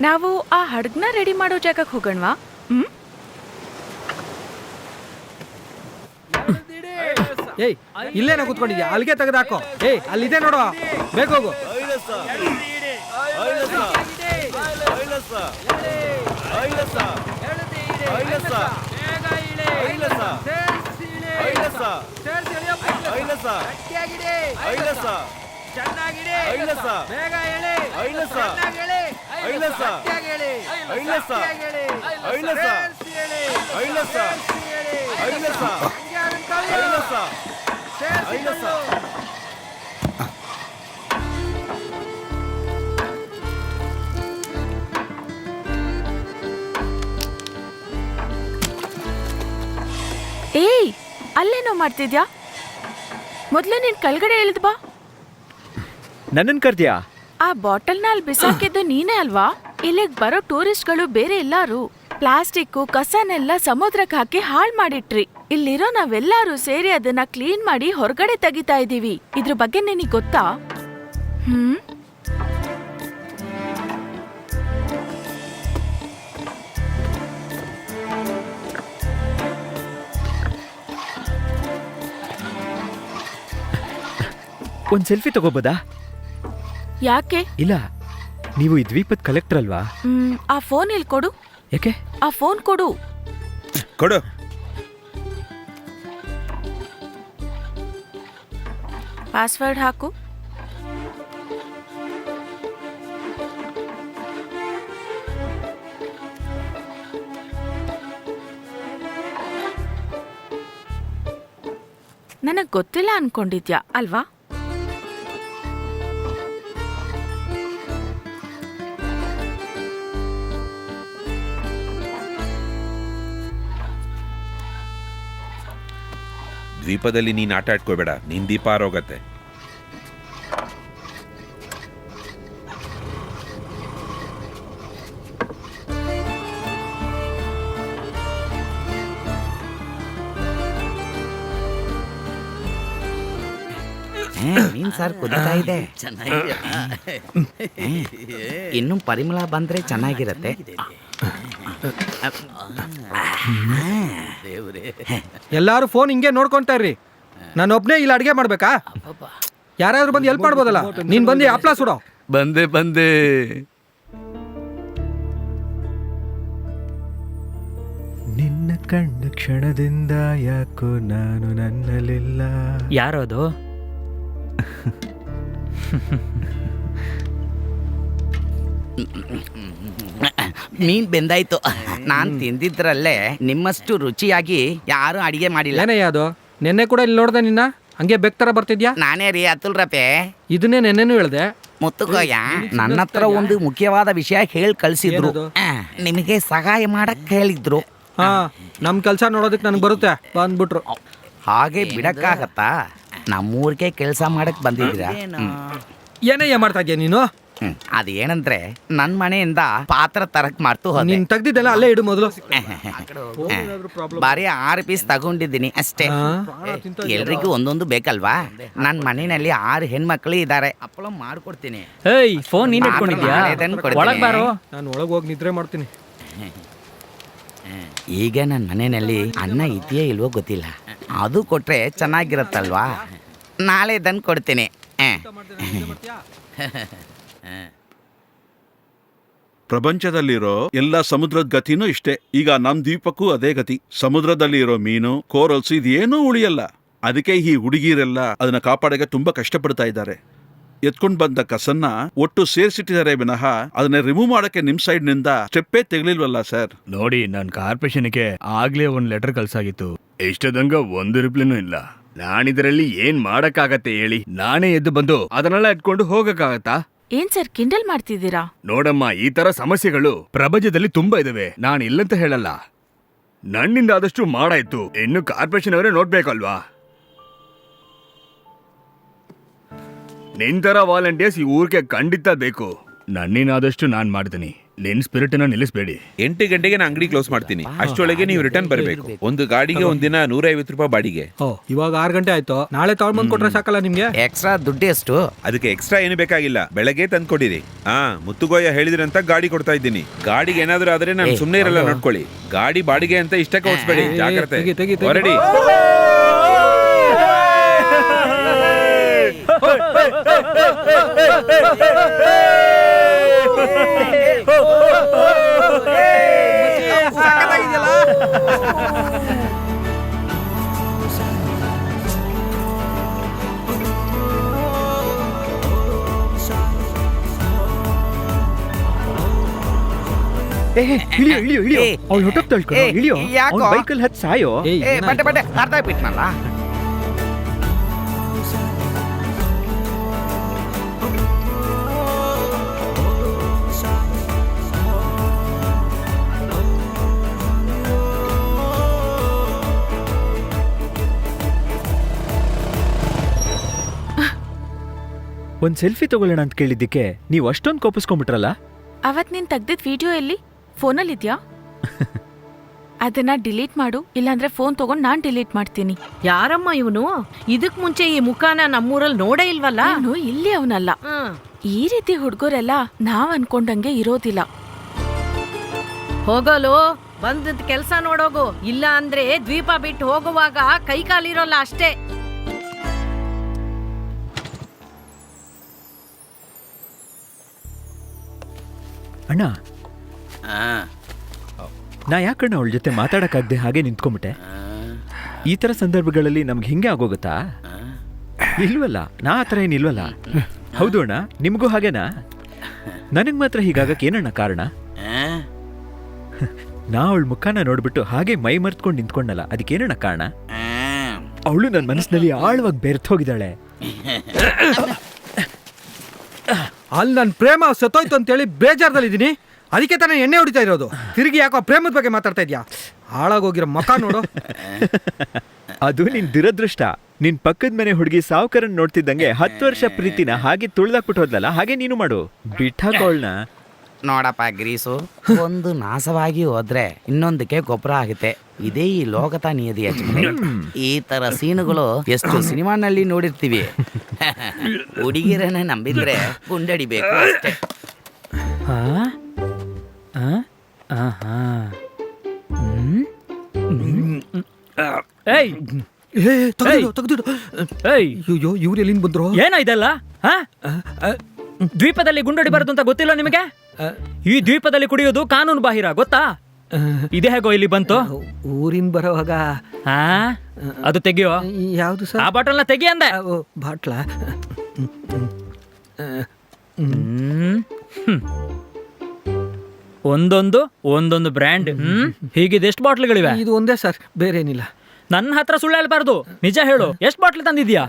ನಾವು ಆ ಹಡಗ್ನ ರೆಡಿ ಮಾಡೋ ಜಾಗಕ್ಕೆ ಹೋಗೋಣವಾ? ಏಯ್ ಇಲ್ಲೇನ ಕೂತ್ಕೊಂಡಿದ್ಯಾ? ಅಲ್ಲಿಗೆ ತೆಗೆದಾಕೋ. ಏಯ್ ಅಲ್ಲಿದೆ ನೋಡುವ, ಬೇಗ ಹೋಗು. ಏಯ್ ಅಲ್ಲೇನೋ ಮಾಡ್ತಿದ್ಯಾ? ಮೊದ್ಲು ನೀನ್ ಕೆಳಗಡೆ ಇಳಿದ್ ಬಾ. ನನ್ನನ್ ಕರ್ದ್ಯಾ? ಆ ಬಾಟಲ್ನ ಅಲ್ಲಿ ಬಿಸಾಕಿದ್ದು ನೀನೇ ಅಲ್ವಾ? ಇಲ್ಲಿಗ್ ಬರೋ ಟೂರಿಸ್ಟ್ಗಳು ಬೇರೆ ಎಲ್ಲಾರು ಪ್ಲಾಸ್ಟಿಕ್ ಕಸನೆಲ್ಲ ಸಮುದ್ರಕ್ಕೆ ಹಾಕಿ ಹಾಳ್ ಮಾಡಿಟ್ರಿ. ಇಲ್ಲಿರೋ ನಾವೆಲ್ಲಾರು ಸೇರಿ ಅದನ್ನ ಕ್ಲೀನ್ ಮಾಡಿ ಹೊರಗಡೆ ತೆಗಿತಾ ಇದೀವಿ. ಇದ್ರ ಬಗ್ಗೆ ನಿನಗ್ ಗೊತ್ತಾ? ಒಂದ್ ಸೆಲ್ಫಿ ತಗೋಬೋದಾ? ಯಾಕೆ? ಇಲ್ಲ, ನೀವು ಈ ದ್ವೀಪದ ಕಲೆಕ್ಟರ್ ಅಲ್ವಾ? ಆ ಫೋನ್ ಇಲ್ಲಿ ಕೊಡು. ಯಾಕೆ? ಆ ಫೋನ್ ಕೊಡು. ಕೊಡು. ಪಾಸ್ವರ್ಡ್ ಹಾಕು. ನನಗ್ ಗೊತ್ತಿಲ್ಲ ಅನ್ಕೊಂಡಿದ್ಯಾ ಅಲ್ವಾ? ದ್ವೀಪದಲ್ಲಿ ನೀನ್ ಆಟ ಆಡ್ಕೋಬೇಡ, ನಿನ್ ದೀಪ ಆರೋಗತ್ತೆ. ಮೀನ್ ಸಾರು ಕುದೀತಾ ಇದೆ. ಇನ್ನು ಪರಿಮಳ ಬಂದ್ರೆ ಚೆನ್ನಾಗಿರತ್ತೆ. ಎಲ್ಲಾರು ಫೋನ್ ಹಿಂಗೆ ನೋಡ್ಕೊಂತಾ ಇರ್ರಿ. ನಾನು ಒಬ್ನೇ ಇಲ್ಲಿ ಅಡ್ಗೆ ಮಾಡ್ಬೇಕಾ? ಯಾರಾದ್ರೂ ಬಂದು ಹೆಲ್ಪ್ ಮಾಡ್ಬೋದಲ್ಲ? ನೀನ್ ಬಂದು ಹಪ್ಳ ಸುಡೋ. ಬಂದೆ ನಿನ್ನ ಕಣ್ಣ ಕ್ಷಣದಿಂದ ಯಾಕೋ ನಾನು ನನ್ನಲಿಲ್ಲ. ಯಾರೋದು? ಮೀನ್ ಬೆಂದಾಯ್ತು. ನಾನ್ ತಿಂದಿದ್ರಲ್ಲೇ ನಿಮ್ಮಷ್ಟು ರುಚಿಯಾಗಿ ಯಾರು ಅಡಿಗೆ ಮಾಡಿಲ್ಲ. ಏನಯ್ಯ ಅದು? ನೆನ್ನೆ ಕೂಡ ಇಲ್ಲಿ ನೋಡ್ದೆ ನಿನ್ನ, ಹಂಗೆ ಬೆಕ್ತರ ಬರ್ತಿದ್ಯಾ? ನಾನೇ ರೀ ಅತುಲ್ ರಪೆ. ಇದನ್ನೇ ನೆನ್ನೆನೂ ಹೇಳ್ದೆ. ಮುತ್ತುಕೋಯ ನನ್ನ ಹತ್ರ ಒಂದು ಮುಖ್ಯವಾದ ವಿಷಯ ಹೇಳಿ ಕಳ್ಸಿದ್ರು. ನಿಮಗೆ ಸಹಾಯ ಮಾಡಕ್ ಹೇಳಿದ್ರು. ಹಾ, ನಮ್ ಕೆಲ್ಸ ನೋಡೋದಕ್ಕೆ ನನ್ಗೆ ಬರುತ್ತೆ. ಬಂದ್ಬಿಟ್ರು. ಹಾಗೆ ಬಿಡಕ್ಕಾಗತ್ತಾ? ನಮ್ಮೂರಿಗೆ ಕೆಲಸ ಮಾಡಕ್ ಬಂದಿದ್ದೀರಾ? ಏನಯ್ಯ ಮಾಡ್ತಾ ಇದ್ಯಾ ನೀನು? ಅದೇನಂದ್ರೆ ನನ್ ಮನೆಯಿಂದ ಪಾತ್ರ ತರಕ್ ಮಾಡ್ತು ಹೋದೆ. ನೀನ್ ತೆಗ್ದಿದ್ದೆಲ್ಲ ಅಲ್ಲೇ ಇಡು ಮೊದಲು. ಬಾರಿ 6 ಪೀಸ್ ತಗೊಂಡಿದ್ದೀನಿ ಅಷ್ಟೇ. ಎಲ್ರಿಗೂ ಒಂದೊಂದು ಬೇಕಲ್ವಾ? ನನ್ ಮನೆಯಲ್ಲಿ 6 ಹೆಣ್ಮಕ್ಳು ಇದ್ದಾರೆ. ಅಪ್ಪಳ ಮಾಡ್ಕೊಡ್ತೀನಿ. ಏಯ್, ಫೋನ್ ನೀನ್ ಇಟ್ಕೊಂಡಿದ್ಯಾ? ಒಳಗ್ ಬಾರೋ. ನಾನು ಒಳಗೆ ಹೋಗಿ ನಿದ್ರೆ ಮಾಡ್ತೀನಿ. ಈಗ ನನ್ನ ಮನೆಯಲ್ಲಿ ಅನ್ನ ಇದೆಯೇ ಇಲ್ವೋ ಗೊತ್ತಿಲ್ಲ. ಅದು ಕೊಟ್ರೆ ಚೆನ್ನಾಗಿರತ್ತಲ್ವಾ? ನಾಳೆ ತಂದು ಕೊಡ್ತೀನಿ. ಪ್ರಪಂಚದಲ್ಲಿರೋ ಎಲ್ಲ ಸಮುದ್ರದ ಗತಿನೂ ಇಷ್ಟೇ. ಈಗ ನಮ್ ದ್ವೀಪಕ್ಕೂ ಅದೇ ಗತಿ. ಸಮುದ್ರದಲ್ಲಿ ಇರೋ ಮೀನು, ಕೋರಲ್ಸ್ ಇದೇನೂ ಉಳಿಯಲ್ಲ. ಅದಕ್ಕೆ ಈ ಹುಡುಗಿರೆಲ್ಲ ಅದನ್ನ ಕಾಪಾಡಕ್ಕೆ ತುಂಬಾ ಕಷ್ಟಪಡ್ತಾ ಇದ್ದಾರೆ. ಎತ್ಕೊಂಡ್ ಬಂದ ಕಸನ್ನ ಒಟ್ಟು ಸೇರ್ಸಿಟ್ಟಿದ್ದಾರೆ ವಿನಃ ಅದನ್ನ ರಿಮೂವ್ ಮಾಡಕ್ಕೆ ನಿಮ್ ಸೈಡ್ ನಿಂದ ಸ್ಟೆಪ್ಪೇ ತೆಗ್ಲಿಲ್ವಲ್ಲ ಸರ್. ನೋಡಿ, ನಾನ್ ಕಾರ್ಪೊರೇಷನ್ಗೆ ಆಗ್ಲೇ ಒಂದ್ ಲೆಟರ್ ಕಳ್ಸಾಗಿತ್ತು. ಇಷ್ಟದಂಗ ಒಂದು ರಿಪ್ಲೈನೂ ಇಲ್ಲ. ನಾನಿದ್ರಲ್ಲಿ ಏನ್ ಮಾಡಕ್ಕಾಗತ್ತೆ ಹೇಳಿ? ನಾನೇ ಎದ್ದು ಬಂದು ಅದನ್ನೆಲ್ಲ ಇಟ್ಕೊಂಡು ಹೋಗಕ್ಕಾಗತ್ತಾ? ಏನ್ ಸರ್ ಕಿಂಡಲ್ ಮಾಡ್ತಿದ್ದೀರಾ? ನೋಡಮ್ಮ, ಈ ತರ ಸಮಸ್ಯೆಗಳು ಪ್ರಪಂಚದಲ್ಲಿ ತುಂಬಾ ಇದಾವೆ. ನಾನು ಇಲ್ಲಂತ ಹೇಳಲ್ಲ. ನನ್ನಿಂದ ಆದಷ್ಟು ಮಾಡಾಯ್ತು. ಇನ್ನು ಕಾರ್ಪೊರೇಷನ್ ಅವರೇ ನೋಡ್ಬೇಕಲ್ವಾ? ನಿಂತರ ವಾಲಂಟಿಯರ್ಸ್ ಈ ಊರಿಗೆ ಖಂಡಿತ ಬೇಕು. ನನ್ನಿನಾದಷ್ಟು ನಾನ್ ಮಾಡ್ತೀನಿ. ನಿನ್ ಸ್ಪಿರಿಟ್ನ ನಿಲ್ಲಿಸ್ಬೇಡಿ. 8 ಗಂಟೆಗೆ ನಾನು ಅಂಗಡಿ ಕ್ಲೋಸ್ ಮಾಡ್ತೀನಿ. ಅಷ್ಟೊಳಗೆ ನೀವು ರಿಟರ್ನ್ ಬರಬೇಕು. ಒಂದು ಗಾಡಿಗೆ ಒಂದಿನ 150 ರೂಪಾಯಿ ಬಾಡಿಗೆ. ಓ ಇವಾಗ 6 ಗಂಟೆ ಆಯ್ತು. ನಾಳೆ ತಗೊಂಡ್ಬಂದು ಕೊಟ್ರೆ ಸಾಕಲ್ಲ ನಿಮ್ಗೆ? ಎಕ್ಸ್ಟ್ರಾ ದುಡ್ಡು ಎಷ್ಟು? ಅದಕ್ಕೆ ಎಕ್ಸ್ಟ್ರಾ ಏನು ಬೇಕಾಗಿಲ್ಲ, ಬೆಳಗ್ಗೆ ತಂದ್ಕೊಡಿರಿ. ಮುತ್ತುಗೋಯ ಹೇಳಿದ್ರಂತ ಗಾಡಿ ಕೊಡ್ತಾ ಇದ್ದೀನಿ. ಗಾಡಿಗೆ ಏನಾದ್ರೂ ಆದ್ರೆ ನಾನು ಸುಮ್ಮನೆ ಇರಲ್ಲ, ನೋಡ್ಕೊಳ್ಳಿ. ಗಾಡಿ ಬಾಡಿಗೆ ಅಂತ ಇಷ್ಟಕ್ಕೆ ಓಡಿಸ್ಬೇಡಿ, ಜಾಗ್ರತೆ. ತೆಗಿ. ಹೊರಡಿ. ಇಳಿಯೋ ಅವ್ಳು ಹೊಟ್ಟೋಗ್ ತಳ್ಕೊಂಡು ಇಳಿಯೋ. ಯಾಕೋ? ಬೈಕಲ್ಲಿ ಹತ್ತು ಸಾಯೋ. ಬಟ್ಟೆ ಅರ್ಧ ಬಿಟ್ನಲ್ಲ. ಒಂದ್ ಸೆಲ್ಫಿ ತಗೊಳ್ಳೋಣ ಅಂತ ಕೇಳಿದ್ದಕ್ಕೆ ನೀವು ಅಷ್ಟೊಂದು ಕೋಪಿಸ್ಕೊಂಡ್ಬಿಟ್ರಲ್ಲ. ಅವತ್ ನೀನ್ ತೆಗ್ದಿದ್ ವಿಡಿಯೋ ಎಲ್ಲಿ? ಫೋನಲ್ಲಿದ್ಯಾ? ಅದನ್ನ ಡಿಲೀಟ್ ಮಾಡು, ಇಲ್ಲಾಂದ್ರೆ ಫೋನ್ ತಗೊಂಡ್ ನಾನ್ ಡಿಲೀಟ್ ಮಾಡ್ತೀನಿ. ಯಾರಮ್ಮ ಇವನು? ಇದಕ್ ಮುಂಚೆ ಈ ಮುಖಾನ ನಮ್ಮೂರಲ್ಲಿ ನೋಡೇ ಇಲ್ವಲ್ಲ. ನಾನು ಇಲ್ಲಿ ಅವನಲ್ಲ. ಈ ರೀತಿ ಹುಡ್ಗರೆಲ್ಲ ನಾವ್ ಅನ್ಕೊಂಡಂಗೆ ಇರೋದಿಲ್ಲ. ಹೋಗಲು ಬಂದದ್ ಕೆಲ್ಸ ನೋಡೋಗು, ಇಲ್ಲ ಅಂದ್ರೆ ದ್ವೀಪ ಬಿಟ್ಟು ಹೋಗುವಾಗ ಕೈ ಕಾಲಿರೋಲ್ಲ ಅಷ್ಟೇ. ಅಣ್ಣ, ನಾ ಯಾಕಣ್ಣ ಅವಳ ಜೊತೆ ಮಾತಾಡಕ್ಕಾಗ್ದೆ ಹಾಗೆ ನಿಂತ್ಕೊಂಡ್ಬಿಟ್ಟೆ? ಈ ತರ ಸಂದರ್ಭಗಳಲ್ಲಿ ನಮ್ಗೆ ಹಿಂಗೆ ಆಗೋಗುತ್ತಾ? ಇಲ್ವಲ್ಲ, ನಾ ಆ ಥರ ಏನಿಲ್ವಲ್ಲ. ಹೌದು ಅಣ್ಣ, ನಿಮಗೂ ಹಾಗೇನಾ? ನನಗೆ ಮಾತ್ರ ಹೀಗಾಗಕ್ಕೆ ಏನಣ್ಣ ಕಾರಣ? ನಾ ಅವಳ ಮುಖಾನ ನೋಡ್ಬಿಟ್ಟು ಹಾಗೆ ಮೈ ಮರ್ತ್ಕೊಂಡು ನಿಂತ್ಕೊಂಡಲ್ಲ, ಅದಕ್ಕೇನಣ್ಣ ಕಾರಣ? ಅವಳು ನನ್ನ ಮನಸ್ಸಿನಲ್ಲಿ ಆಳವಾಗಿ ಬೆರ್ತೋಗಿದ್ದಾಳೆ. ಅಲ್ಲಿ ನನ್ನ ಪ್ರೇಮ ಸತ್ತೋಯ್ತು ಅಂತೇಳಿ ಬೇಜಾರದಲ್ಲಿದ್ದೀನಿ. ಅದಕ್ಕೆ ತಾನೇ ಎಣ್ಣೆ ಹೊಡಿತಾ ಇರೋದು. ತಿರುಗಿ ಯಾಕೋ ಪ್ರೇಮದ ಬಗ್ಗೆ ಮಾತಾಡ್ತಾ ಇದ್ಯಾ? ಹಾಳಾಗೋಗಿರೋ ಮಕ ನೋಡು. ಅದು ನಿನ್ ದುರದೃಷ್ಟ. ನಿನ್ ಪಕ್ಕದ ಮನೆ ಹುಡುಗಿ ಸಾವುಕರನ್ ನೋಡ್ತಿದ್ದಂಗೆ 10 ವರ್ಷ ಪ್ರೀತಿನ ಹಾಗೆ ತುಳ್ದಾಕ್ಬಿಟ್ಟು ಹೋದ್ಲಲ್ಲ, ಹಾಗೆ ನೀನು ಮಾಡು. ಬಿಟ್ಟಾಕೋಳ್ನ. ನೋಡಪ್ಪ ಗ್ರೀಸು, ಒಂದು ನಾಶವಾಗಿ ಹೋದ್ರೆ ಇನ್ನೊಂದಕ್ಕೆ ಗೊಬ್ಬರ ಆಗುತ್ತೆ. ಇದೇ ಈ ಲೋಕತ ನಿಯತಿ ಯಜಮಾನಿ. ಈ ತರ ಸೀನುಗಳು ಎಷ್ಟು ಸಿನಿಮಾನಲ್ಲಿ ನೋಡಿರ್ತೀವಿ. ಹುಡುಗಿರನ್ನ ನಂಬಿದ್ರೆ ಗುಂಡಡಿಬೇಕು ಅಷ್ಟೇ. ಏಯ್ ತೆಗ್ದಿಡು. ಏಯ್ ಅಯ್ಯೋ, ಇವ್ರು ಎಲ್ಲಿಂದ ಬಂದ್ರು? ಏನ ಇದೆಲ್ಲ? ದ್ವೀಪದಲ್ಲಿ ಗುಂಡೊಡಿಬಾರದು ಅಂತ ಗೊತ್ತಿಲ್ಲ ನಿಮಗೆ? ಈ ದ್ವೀಪದಲ್ಲಿ ಕುಡಿಯೋದು ಕಾನೂನು ಬಾಹಿರ, ಗೊತ್ತಾ? ಇದೇ ಹೇಗೋ ಇಲ್ಲಿ ಬಂತು? ಊರಿಂದ ಬರೋವಾಗ. ಅದು ತೆಗಿಯೋ. ಯಾವ್ದು ಆ ಸರ್? ಬಾಟಲ್ನ ತೆಗಿ ಅಂದೆ. ಬಾಟ್ಲ? ಒಂದೊಂದು ಬ್ರ್ಯಾಂಡ್. ಹೀಗಿದೆಷ್ಟು ಬಾಟ್ಲ್ಗಳಿವೆ? ಇದು ಒಂದೇ ಸರ್, ಬೇರೆ ಏನಿಲ್ಲ. ನನ್ನ ಹತ್ರ ಸುಳ್ಳು ಹೇಳ್ಬಾರ್ದು, ನಿಜ ಹೇಳು. ಎಷ್ಟು ಬಾಟ್ಲಿ ತಂದಿದ್ಯಾ?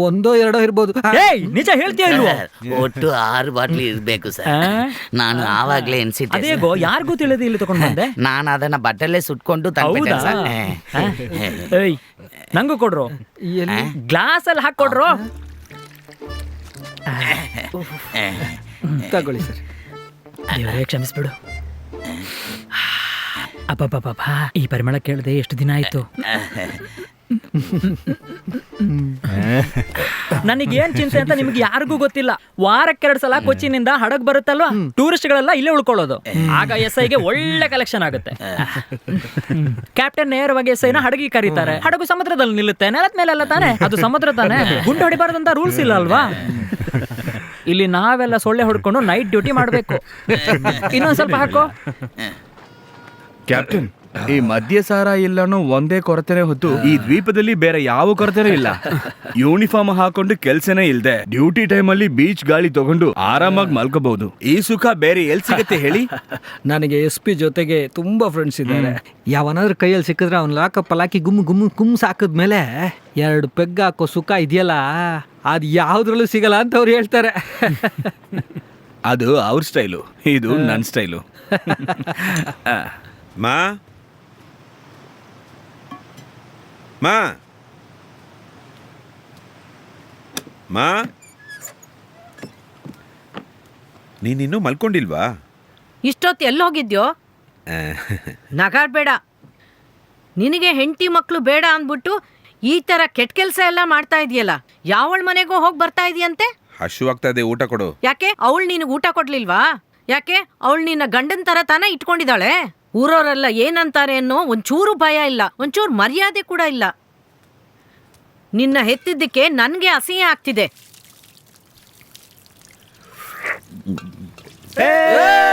1-2 ಇರ್ಬೋದು. ಏಯ್, ನಿಜ ಹೇಳ್ತೀಯ ಇಲ್ವೋ? ಒಟ್ಟು 6 ಬಾಟ್ಲಿ ಇರ್ಬೇಕು ಸರ್. ನಾನು ಆವಾಗ್ಲೇ ಎನ್ಸಿಟ್ಟೆ. ಅದೇಗೋ ಯಾರಿಗೂ ತಿಳಿದು ಇಲ್ಲಿ ತಗೊಂಡ್ ಬಂದೆ. ನಾನು ಅದನ್ನ ಬಟ್ಟೆಲ್ಲೇ ಸುಟ್ಕೊಂಡು ತಂದ್ಬಿಟ್ಟೆ ಸರ್. ಏಯ್, ನಂಗೂ ಕೊಡ್ರು. ಗ್ಲಾಸ್ ಅಲ್ಲಿ ಹಾಕೊಡ್ರು. ತಗೊಳ್ಳಿ ಸರ್. ದೇವರೇ ಕ್ಷಮಿಸ್ಬಿಡು. ಅಬ್ಬಬ್ಬಬ್ಬ, ಈ ಪರಿಮಳ ಕೇಳದೆ ಎಷ್ಟು ದಿನ ಆಯ್ತು. ನನಗೇನ್ ಚಿಂತೆ ಅಂತ ನಿಮ್ಗೆ ಯಾರಿಗೂ ಗೊತ್ತಿಲ್ಲ. ವಾರಕ್ಕೆ 2 ಸಲ ಕೊಚ್ಚಿನಿಂದ ಹಡಗ್ ಬರುತ್ತಲ್ವಾ, ಟೂರಿಸ್ಟ್ಗಳೆಲ್ಲ ಇಲ್ಲೇ ಉಳ್ಕೊಳ್ಳೋದು. ಆಗ SIಗೆ ಒಳ್ಳೆ ಕಲೆಕ್ಷನ್ ಆಗುತ್ತೆ. ಕ್ಯಾಪ್ಟನ್ ನೇರವಾಗಿ SIನ ಹಡಗಿಗೆ ಕರೀತಾರೆ. ಹಡಗು ಸಮುದ್ರದಲ್ಲಿ ನಿಲ್ಲುತ್ತೆ, ನೆಲದ ಮೇಲೆಲ್ಲ ತಾನೆ, ಅದು ಸಮುದ್ರ ತಾನೆ. ಗುಂಡು ಹೊಡಿಬಾರ್ದಂತ ರೂಲ್ಸ್ ಇಲ್ಲ ಅಲ್ವಾ? ಇಲ್ಲಿ ನಾವೆಲ್ಲ ಸೊಳ್ಳೆ ಹೊಡ್ಕೊಂಡು ನೈಟ್ ಡ್ಯೂಟಿ ಮಾಡ್ಬೇಕು. ಇನ್ನೊಂದ್ ಸ್ವಲ್ಪ ಹಾಕೋ. ಕ್ಯಾಪ್ಟನ್, ಈ ಮದ್ಯಸಾರ ಇಲ್ಲನೋ ಒಂದೇ ಕೊರತೆನೆ ಹೊತ್ತು ಈ ದ್ವೀಪದಲ್ಲಿ ಬೇರೆ ಯಾವ ಕೊರತೆನೂ ಇಲ್ಲ. ಯೂನಿಫಾರ್ಮ್ ಹಾಕೊಂಡು ಕೆಲ್ಸನೇ ಇಲ್ದೆ ಡ್ಯೂಟಿ ಟೈಮಲ್ಲಿ ಬೀಚ್ ಗಾಳಿ ತಗೊಂಡು ಆರಾಮಾಗಿ ಮಲ್ಕೋಬಹುದು. ಈ ಸುಖ ಬೇರೆ ಎಲ್ಲಿ ಸಿಗತ್ತೆ ಹೇಳಿ? ನನಗೆ SP ಜೊತೆಗೆ ತುಂಬಾ ಫ್ರೆಂಡ್ಸ್ ಇದ್ದಾರೆ. ಯಾವನಾದ್ರೂ ಕೈಯಲ್ಲಿ ಸಿಕ್ಕಿದ್ರೆ ಅವ್ನ ಲಾಕಿ ಗುಮ್ ಸಾಕಿದ್ಮೇಲೆ 2 ಪೆಗ್ ಹಾಕೋ ಸುಖ ಇದೆಯಲ್ಲ, ಅದು ಯಾವ್ದ್ರಲ್ಲೂ ಸಿಗಲ್ಲ ಅಂತ ಅವ್ರು ಹೇಳ್ತಾರೆ. ಅದು ಅವ್ರ ಸ್ಟೈಲು, ಇದು ನನ್ನ ಸ್ಟೈಲು. ಮಾ ಮಾ ಮಾ ನೀನಿನ್ನೂ ಮಲ್ಕೊಂಡಿಲ್ವಾ? ಇಷ್ಟೊತ್ತು ಎಲ್ಲೋಗಿದ್ಯೋ? ನಗಾಡ್ಬೇಡ. ನಿನಗೆ ಹೆಂಡತಿ ಮಕ್ಕಳು ಬೇಡ ಅಂದ್ಬಿಟ್ಟು ಈ ತರ ಕೆಟ್ಟ ಕೆಲಸ ಎಲ್ಲ ಮಾಡ್ತಾ ಇದೆಯಲ್ಲ, ಯಾವಳ ಮನೆಗೋ ಹೋಗಿ ಬರ್ತಾ ಇದೆಯಂತೆ? ಹಶುವಾಗ್ತಾ ಇದೆ, ಊಟ ಕೊಡು. ಯಾಕೆ ಅವಳು ನಿನಗೆ ಊಟ ಕೊಡ್ಲಿಲ್ವಾ? ಯಾಕೆ ಅವಳು ನಿನ್ನ ಗಂಡನ ತರ ತಾನೇ ಇಟ್ಕೊಂಡಿದ್ದಾಳೆ? ಊರವರೆಲ್ಲ ಏನಂತಾರೆ ಅನ್ನೋ ಒಂಚೂರು ಭಯ ಇಲ್ಲ, ಒಂಚೂರು ಮರ್ಯಾದೆ ಕೂಡ ಇಲ್ಲ. ನಿನ್ನ ಹೆತ್ತಿದ್ದಕ್ಕೆ ನನ್ಗೆ ಅಸಹ್ಯ ಆಗ್ತಿದೆ. Hey!